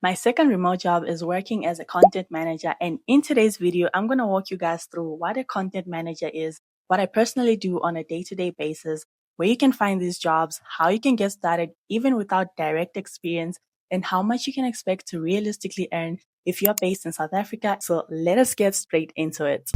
My second remote job is working as a content manager. And in today's video, I'm going to walk you guys through what a content manager is, what I personally do on a day-to-day basis, where you can find these jobs, how you can get started even without direct experience, and how much you can expect to realistically earn if you're based in South Africa. So let us get straight into it.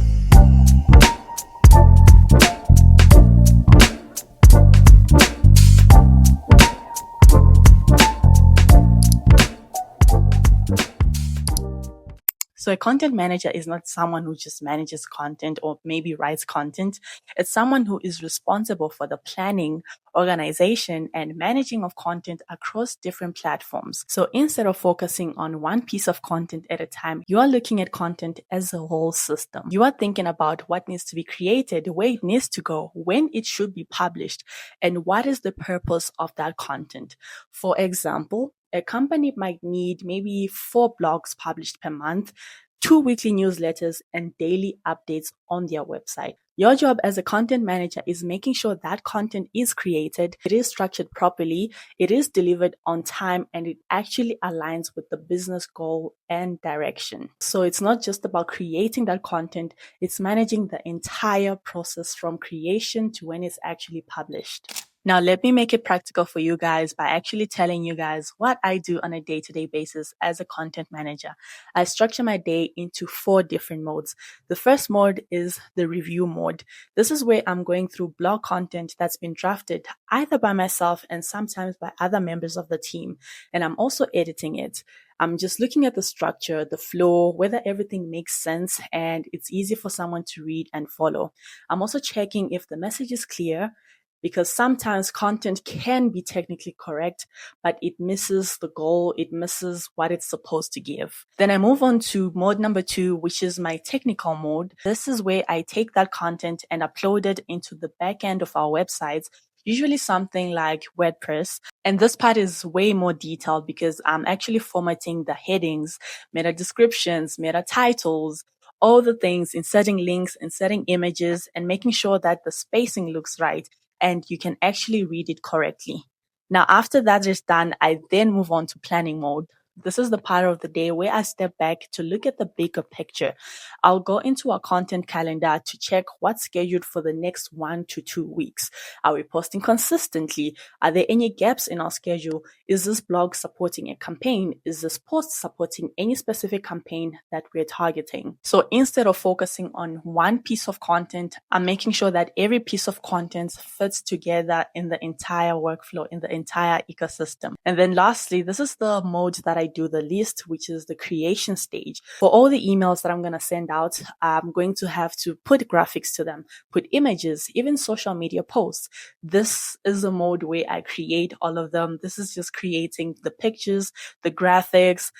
So a content manager is not someone who just manages content or maybe writes content. It's someone who is responsible for the planning, organization, and managing of content across different platforms. So instead of focusing on one piece of content at a time, you are looking at content as a whole system. You are thinking about what needs to be created, where it needs to go, when it should be published, and what is the purpose of that content. For example, a company might need maybe 4 blogs published per month, 2 weekly newsletters, and daily updates on their website. Your job as a content manager is making sure that content is created, it is structured properly, it is delivered on time, and it actually aligns with the business goal and direction. So it's not just about creating that content, it's managing the entire process from creation to when it's actually published. Now, let me make it practical for you guys by actually telling you guys what I do on a day-to-day basis as a content manager. I structure my day into 4 different modes. The first mode is the review mode. This is where I'm going through blog content that's been drafted either by myself and sometimes by other members of the team. And I'm also editing it. I'm just looking at the structure, the flow, whether everything makes sense and it's easy for someone to read and follow. I'm also checking if the message is clear, because sometimes content can be technically correct, but it misses the goal, it misses what it's supposed to give. Then I move on to mode number 2, which is my technical mode. This is where I take that content and upload it into the back end of our websites, usually something like WordPress. And this part is way more detailed because I'm actually formatting the headings, meta descriptions, meta titles, all the things, inserting links, inserting images, and making sure that the spacing looks right and you can actually read it correctly. Now, after that is done, I then move on to planning mode. This is the part of the day where I step back to look at the bigger picture. I'll go into our content calendar to check what's scheduled for the next 1 to 2 weeks. Are we posting consistently? Are there any gaps in our schedule? Is this blog supporting a campaign? Is this post supporting any specific campaign that we're targeting? So instead of focusing on one piece of content, I'm making sure that every piece of content fits together in the entire workflow, in the entire ecosystem. And then lastly, this is the mode that I do the least, which is the creation stage. For all the emails that I'm going to send out, I'm going to have to put graphics to them, put images, even social media posts. This is a mode where I create all of them. This is just creating the pictures, the graphics,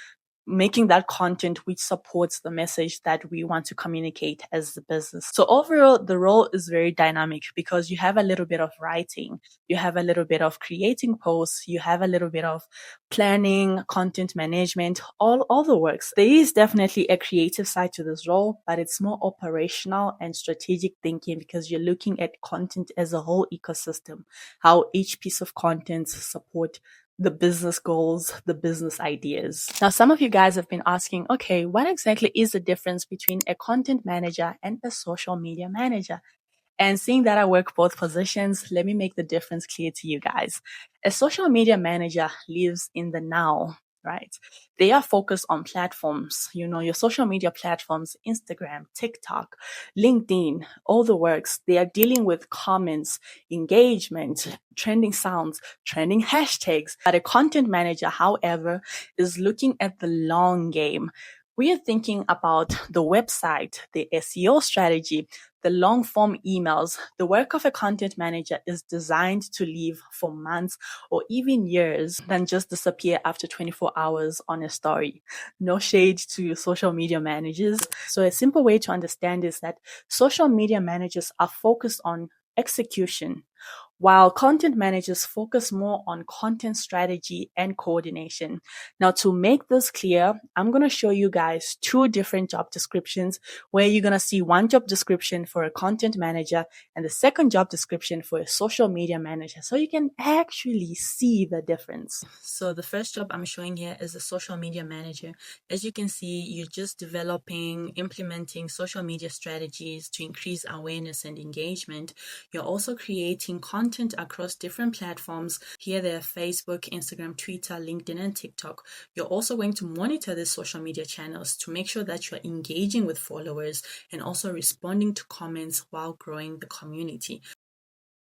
making that content which supports the message that we want to communicate as the business. So overall, the role is very dynamic because you have a little bit of writing, you have a little bit of creating posts, you have a little bit of planning, content management, all the works. There is definitely a creative side to this role, but it's more operational and strategic thinking because you're looking at content as a whole ecosystem, how each piece of content support the business goals, the business ideas. Now, some of you guys have been asking, okay, what exactly is the difference between a content manager and a social media manager? And seeing that I work both positions, let me make the difference clear to you guys. A social media manager lives in the now, right? They are focused on platforms, your social media platforms, Instagram, TikTok, LinkedIn, all the works. They are dealing with comments, engagement, trending sounds, trending hashtags. But a content manager, however, is looking at the long game. We are thinking about the website, the SEO strategy, the long form emails. The work of a content manager is designed to live for months or even years than just disappear after 24 hours on a story. No shade to social media managers. So a simple way to understand is that social media managers are focused on execution, while content managers focus more on content strategy and coordination. Now, to make this clear, I'm going to show you guys two different job descriptions where you're going to see one job description for a content manager and the second job description for a social media manager, so you can actually see the difference. So the first job I'm showing here is a social media manager. As you can see, you're just developing, implementing social media strategies to increase awareness and engagement. You're also creating content across different platforms. Here there are Facebook, Instagram, Twitter, LinkedIn, and TikTok. You're also going to monitor the social media channels to make sure that you're engaging with followers and also responding to comments while growing the community.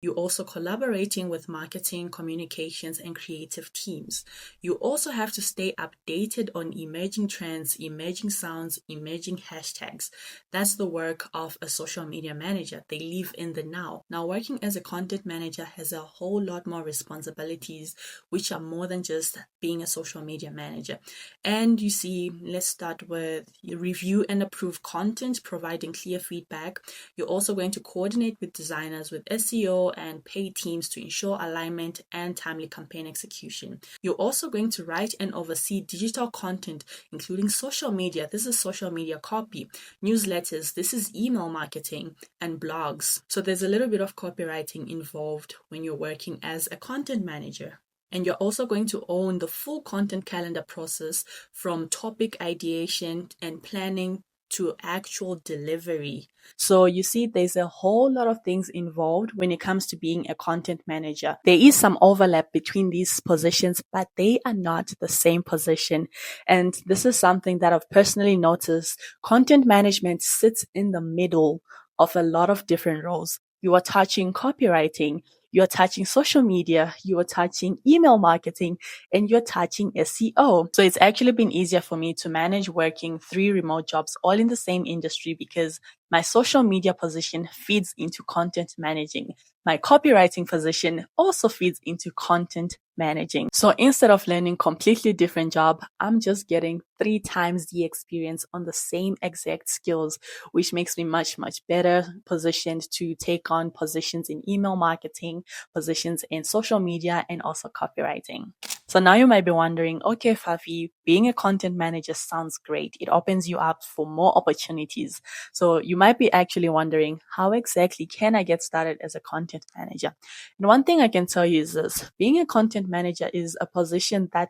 You're also collaborating with marketing, communications, and creative teams. You also have to stay updated on emerging trends, emerging sounds, emerging hashtags. That's the work of a social media manager. They live in the now. Now, working as a content manager has a whole lot more responsibilities, which are more than just being a social media manager. And you see, let's start with review and approve content, providing clear feedback. You're also going to coordinate with designers with SEO and paid teams to ensure alignment and timely campaign execution. You're also going to write and oversee digital content, including social media. This is social media copy, newsletters, this is email marketing, and blogs. So there's a little bit of copywriting involved when you're working as a content manager. And you're also going to own the full content calendar process from topic ideation and planning to actual delivery. So you see, there's a whole lot of things involved when it comes to being a content manager. There is some overlap between these positions, but they are not the same position. And this is something that I've personally noticed. Content management sits in the middle of a lot of different roles. You are touching copywriting, you're touching social media, you're touching email marketing, and you're touching SEO. So it's actually been easier for me to manage working 3 remote jobs all in the same industry because my social media position feeds into content managing. My copywriting position also feeds into content managing. So instead of learning completely different job, I'm just getting 3 times the experience on the same exact skills, which makes me much, much better positioned to take on positions in email marketing, positions in social media, and also copywriting. So now you might be wondering, okay, Fafi, being a content manager sounds great. It opens you up for more opportunities. So you might be actually wondering, how exactly can I get started as a content manager? And one thing I can tell you is this: being a content manager is a position that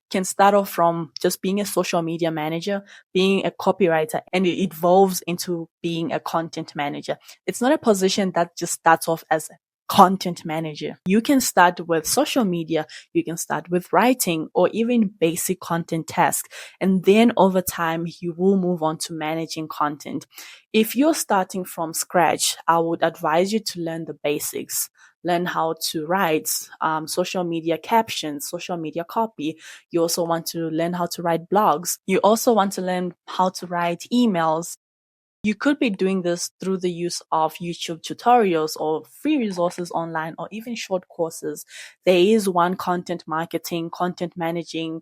can start off from just being a social media manager, being a copywriter, and it evolves into being a content manager. It's not a position that just starts off as content manager. You can start with social media, you can start with writing or even basic content tasks. And then over time, you will move on to managing content. If you're starting from scratch, I would advise you to learn the basics. Learn how to write social media captions, social media copy. You also want to learn how to write blogs. You also want to learn how to write emails. You could be doing this through the use of YouTube tutorials or free resources online or even short courses. There is one content marketing, content managing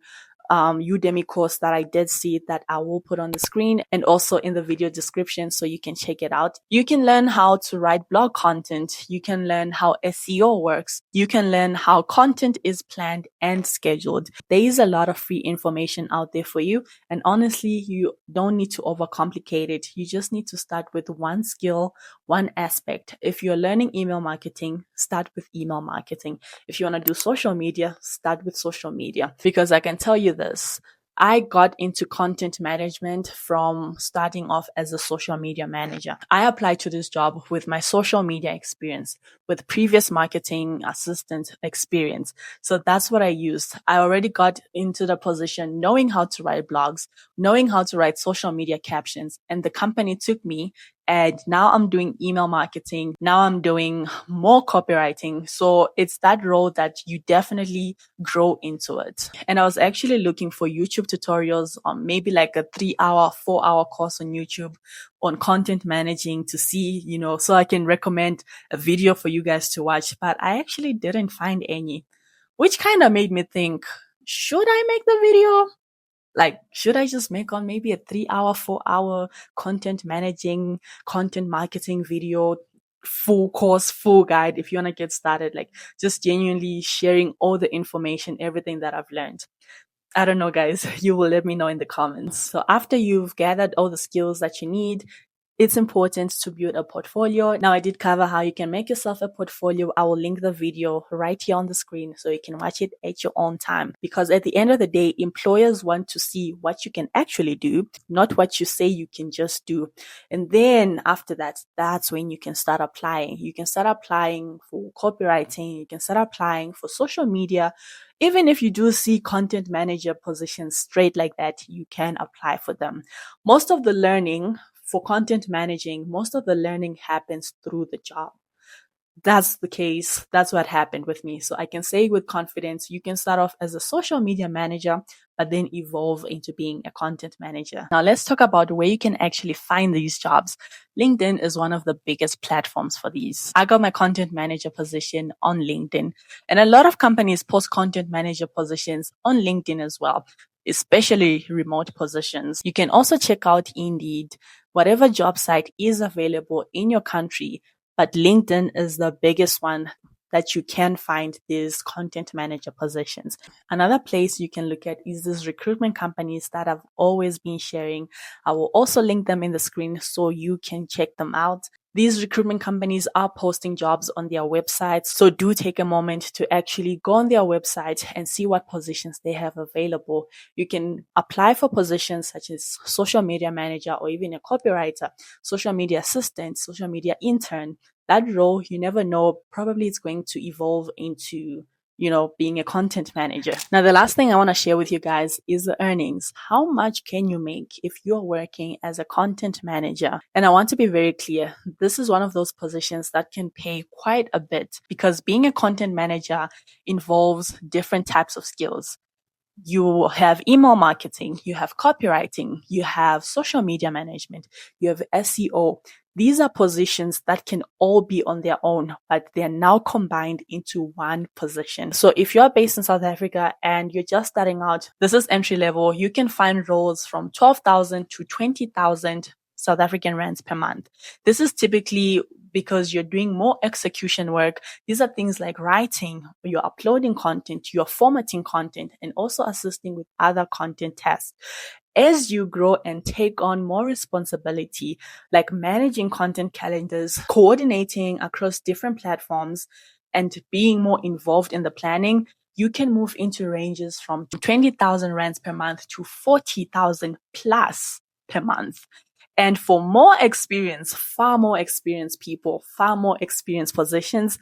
Udemy course that I did see that I will put on the screen and also in the video description so you can check it out. You can learn how to write blog content. You can learn how SEO works. You can learn how content is planned and scheduled. There is a lot of free information out there for you. And honestly, you don't need to overcomplicate it. You just need to start with one skill, one aspect. If you're learning email marketing, start with email marketing. If you want to do social media, start with social media. Because I can tell you this, I got into content management from starting off as a social media manager. I applied to this job with my social media experience, with previous marketing assistant experience. So that's what I used. I already got into the position knowing how to write blogs, knowing how to write social media captions, and the company took me. And now I'm doing email marketing. Now I'm doing more copywriting. So it's that role that you definitely grow into it. And I was actually looking for YouTube tutorials on maybe like a 3-hour, 4-hour course on YouTube on content managing to see, so I can recommend a video for you guys to watch. But I actually didn't find any, which kind of made me think, should I make the video? Like, should I just make on maybe a 3-hour, 4-hour content managing, content marketing video? full course, full guide if you want to get started, like just genuinely sharing all the information, everything that I've learned. I don't know, guys. You will let me know in the comments. So after you've gathered all the skills that you need, it's important to build a portfolio. Now, I did cover how you can make yourself a portfolio. I will link the video right here on the screen so you can watch it at your own time. Because at the end of the day, employers want to see what you can actually do, not what you say you can just do. And then after that, that's when you can start applying. You can start applying for copywriting. You can start applying for social media. Even if you do see content manager positions straight like that, you can apply for them. Most of the learning for content managing, most of the learning happens through the job. That's the case. That's what happened with me. So I can say with confidence, you can start off as a social media manager, but then evolve into being a content manager. Now let's talk about where you can actually find these jobs. LinkedIn is one of the biggest platforms for these. I got my content manager position on LinkedIn, and a lot of companies post content manager positions on LinkedIn as well, especially remote positions. You can also check out Indeed, whatever job site is available in your country. But LinkedIn is the biggest one that you can find these content manager positions. Another place you can look at is these recruitment companies that I've always been sharing. I will also link them in the screen so you can check them out. These recruitment companies are posting jobs on their websites. So do take a moment to actually go on their website and see what positions they have available. You can apply for positions such as social media manager or even a copywriter, social media assistant, social media intern. That role, you never know, probably it's going to evolve into being a content manager. Now, the last thing I want to share with you guys is the earnings. How much can you make if you're working as a content manager? And I want to be very clear. This is one of those positions that can pay quite a bit because being a content manager involves different types of skills. You have email marketing, you have copywriting, you have social media management, you have SEO. These are positions that can all be on their own, but they're now combined into one position. So if you're based in South Africa and you're just starting out, this is entry level. You can find roles from 12,000 to 20,000 South African rands per month. This is typically because you're doing more execution work. These are things like writing, you're uploading content, you're formatting content, and also assisting with other content tasks. As you grow and take on more responsibility, like managing content calendars, coordinating across different platforms, and being more involved in the planning, you can move into ranges from 20,000 rands per month to 40,000 plus per month. And for more experience, far more experienced people, far more experienced positions,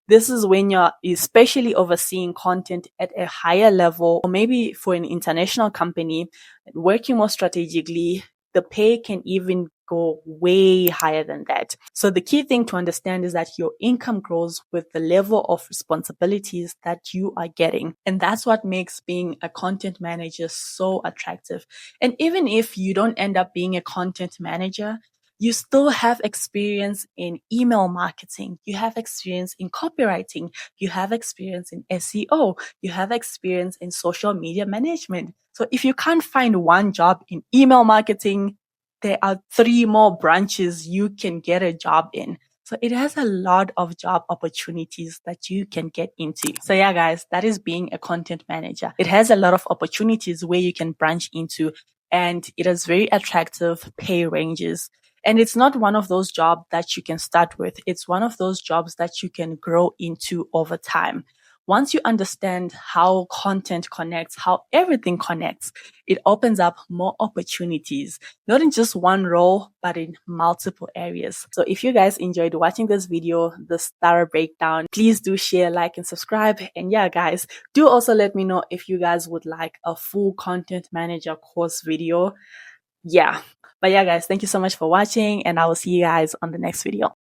this is when you're especially overseeing content at a higher level, or maybe for an international company, working more strategically, the pay can even go way higher than that. So the key thing to understand is that your income grows with the level of responsibilities that you are getting. And that's what makes being a content manager so attractive. And even if you don't end up being a content manager, you still have experience in email marketing. You have experience in copywriting. You have experience in SEO. You have experience in social media management. So if you can't find one job in email marketing, there are 3 more branches you can get a job in. So it has a lot of job opportunities that you can get into. So yeah, guys, that is being a content manager. It has a lot of opportunities where you can branch into, and it has very attractive pay ranges. And it's not one of those jobs that you can start with. It's one of those jobs that you can grow into over time. Once you understand how content connects, how everything connects, it opens up more opportunities, not in just one role, but in multiple areas. So if you guys enjoyed watching this video, this thorough breakdown, please do share, like, and subscribe. And yeah, guys, do also let me know if you guys would like a full content manager course video. Yeah. But yeah, guys, thank you so much for watching, and I will see you guys on the next video.